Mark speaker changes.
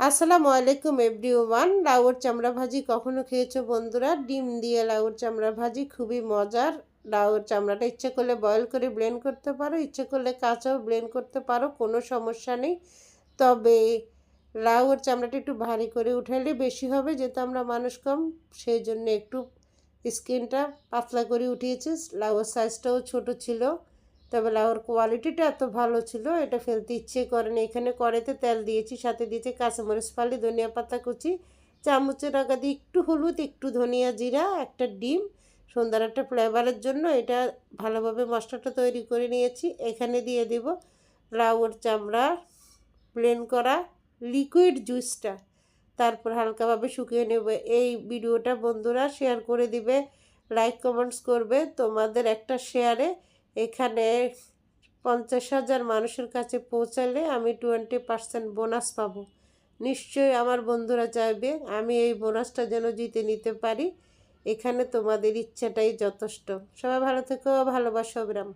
Speaker 1: আসসালামু আলাইকুম এভরিওয়ান। লাউয়ের চামড়া ভাজি কখনো খেয়েছো বন্ধুরা? ডিম দিয়ে লাউয়ের চামড়া ভাজি খুবই মজার। লাউয়ের চামড়াটা ইচ্ছে করলে বয়েল করে ব্লেন্ড করতে পারো, ইচ্ছে করলে কাঁচাও ব্লেন্ড করতে পারো, কোনো সমস্যা নেই। তবে লাউয়ের চামড়াটা একটু ভারী করে উঠাইলে বেশি হবে, যেহেতু আমরা মানুষ কম, সেই জন্য একটু স্কিনটা পাতলা করে উঠিয়েছি। লাউয়ের সাইজটাও ছোট ছিল, তবে লাউর কোয়ালিটিটা এত ভালো ছিল এটা ফেলতে ইচ্ছে করেনি। এখানে কড়াইতে তেল দিয়েছি, সাথে দিয়েছি কাঁচামরিচ ফালি, ধনিয়া পাতা কুচি, চামচের আগা দিয়ে একটু হলুদ, একটু ধনিয়া জিরা, একটা ডিম, সুন্দর একটা ফ্লেভারের জন্য এটা ভালোভাবে মশলাটা তৈরি করে নিয়েছি। এখানে দিয়ে দেব লাউর চামড়া ব্লেন্ড করা লিকুইড জুসটা, তারপর হালকাভাবে শুকিয়ে নেব। এই ভিডিওটা বন্ধুরা শেয়ার করে দিবে, লাইক কমেন্টস করবে। তোমাদের একটা শেয়ারে এখানে 50,000 মানুষের কাছে পৌঁছালে আমি 20% বোনাস পাবো। নিশ্চয়ই আমার বন্ধুরা চাইবে আমি এই বোনাসটা যেন জিতে নিতে পারি। এখানে তোমাদের ইচ্ছাটাই যথেষ্ট। সবাই ভালো থেকো, ভালোবাসো, অবিরাম।